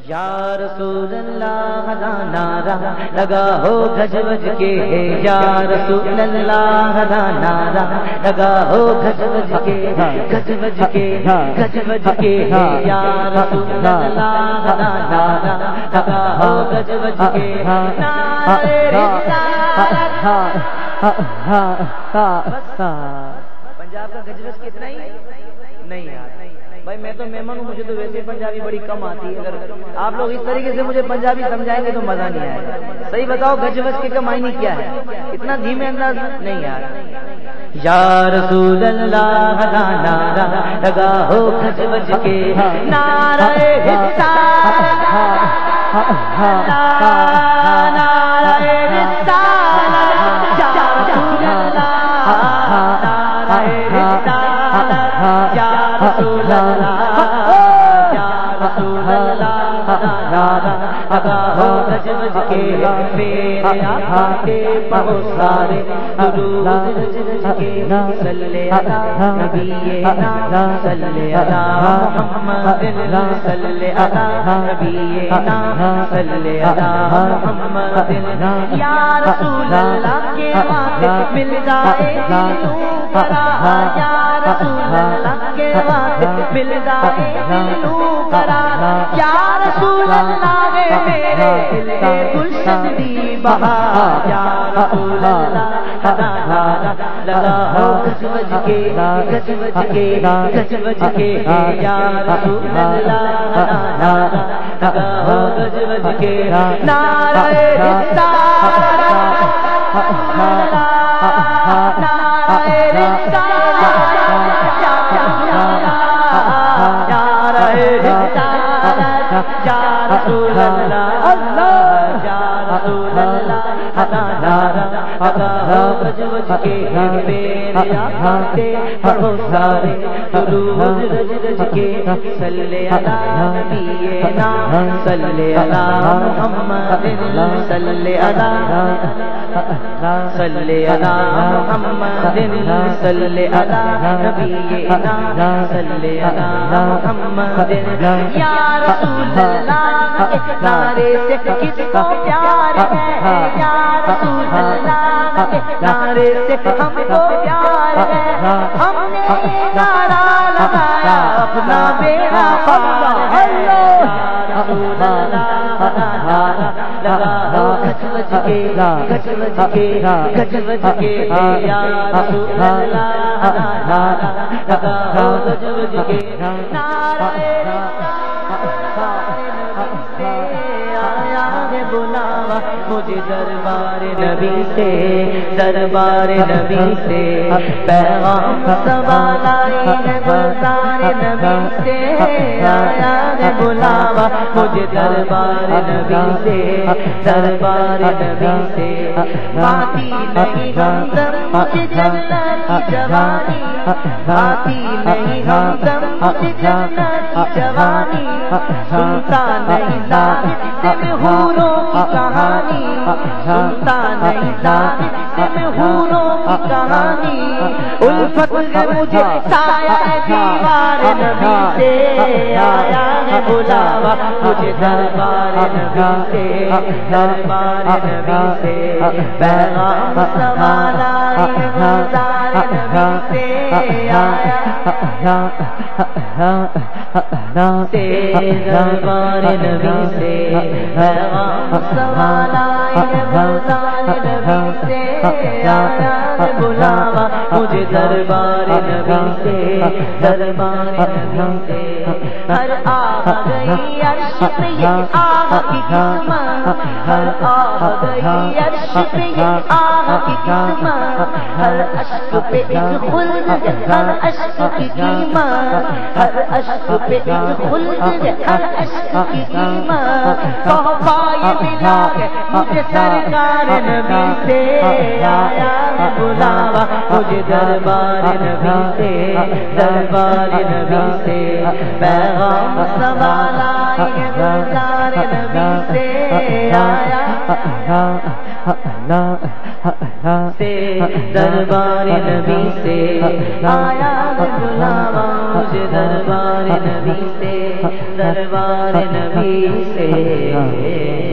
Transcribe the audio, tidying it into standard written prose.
یا رسول اللہ دا نعرہ لگا ہو گج بج کے، یا رسول اللہ دا نعرہ لگا ہو گج بج کے، گج بج کے، گج بج کے، یا رسول اللہ دا نعرہ لگا ہو گج بج کے، نعرے رسالت۔ پنجاب کا گج بج کتنا ہی نہیں یار بھائی، میں تو مہمان ہوں، مجھے تو ویسے پنجابی بڑی کم آتی ہے، اگر آپ لوگ اس طریقے سے مجھے پنجابی سمجھائیں گے تو مزہ نہیں آئے گا۔ صحیح بتاؤ گج بج کے کا معنی کیا ہے؟ اتنا دھیمے انداز نہیں یار۔ یا رسول اللہ دا نعرہ لگا ہو گج بج کے، نعرہ رسالت، نعرہ رسالت، یا رسول اللہ، نعرہ رسالت، یا رسول اللہ، یا رسول اللہ، نعرہ لگا ہو گج بج کے، میرے آقا کے پڑھو سارے درود رج رج کے، صلی علی نبینا صلی علی محمد، صلی علی نبینا صلی علی محمد، یا رسول اللہ کے واسطے مل جائے دلوں کرا، یا رسول اللہ کے واسطے مل جائے دلوں کرا، یا رسول اللہ میرے دل کے گلشن دی بہار، یا رسول اللہ نعرہ لگا ہو گج بج کے، گج بج کے، گج بج کے، یا رسول اللہ نعرہ لگا ہو گج بج کے، نعرہ رسالت، نعرہ رسالت، نعرہ رسالت، یا رسول اللہ، یا رسول اللہ، نعرہ لگا ہو گج بج کے، میرے آقا کے پڑھو سارے درود رج رج کے، صلی علی نبینا صلی علی محمد، صلی علی، صلی علی محمد، صلی علی نبینا صلی علی محمد، یا رسول اللہ کے نعرے سے کس کو پیار ہے، یا رسول اللہ کے نعرے سے ہم کو پیار ہے، ہم نے نعرہ لگایا اپنا بیڑا پار ہے، یا رسول اللہ نعرہ لگا ہو گج بج کے، گج بج کے، گج بج کے، یا رسول اللہ نعرہ لگا ہو گج بج کے، نعرہ بلاوا مجھے دربار نبی سے، دربار نبی سے پیغام سوال آئی ہے، دربار نبی سے آیا ہے بلاوا مجھے دربار نبی سے، دربار نبی سے، باقی نہیں ہمدم مجھے جنت کی جوانی، باقی نہیں ہمدم مجھے جنت کی جوانی، سنتا نہیں ثابت دل حوروں کی کہانی، سنتا نہیں ثابت دل حوروں کی کہانی، الفت ہے مجھے سایہ دیوار نبی سے، آیا ہے بلاوا مجھے دربار نبی سے، دربار نبی سے پیغام سوال آئی ہے، گلزار نبی سے آیا سے، دربار نبی سے پیغام سوال آئی ہے، گلزار نبی سے آیا ہے بلاوا مجھے دربار نبی سے، دربار نبی سے، ہر آہ گئی عرش پہ یہ آہ کی قسمت، ہر آہ گئی عرش پہ یہ آہ کی قسمت، ہر اشک پہ ایک خلد ہے، ہر اشک کی قیمت، ہر اشک پہ ایک خلد ہے، ہر اشک کی قیمت، تحفہ یہ ملا ہے مجھے سرکار نبی سے، آیا ہے بلاوا مجھے دربار نبی سے، دربار نبی سے پیغام سوال آئی ہے، گلزار نبی سے آیا سے، دربار نبی سے آیا ہے بلاوا مجھے دربار نبی سے، دربار نبی سے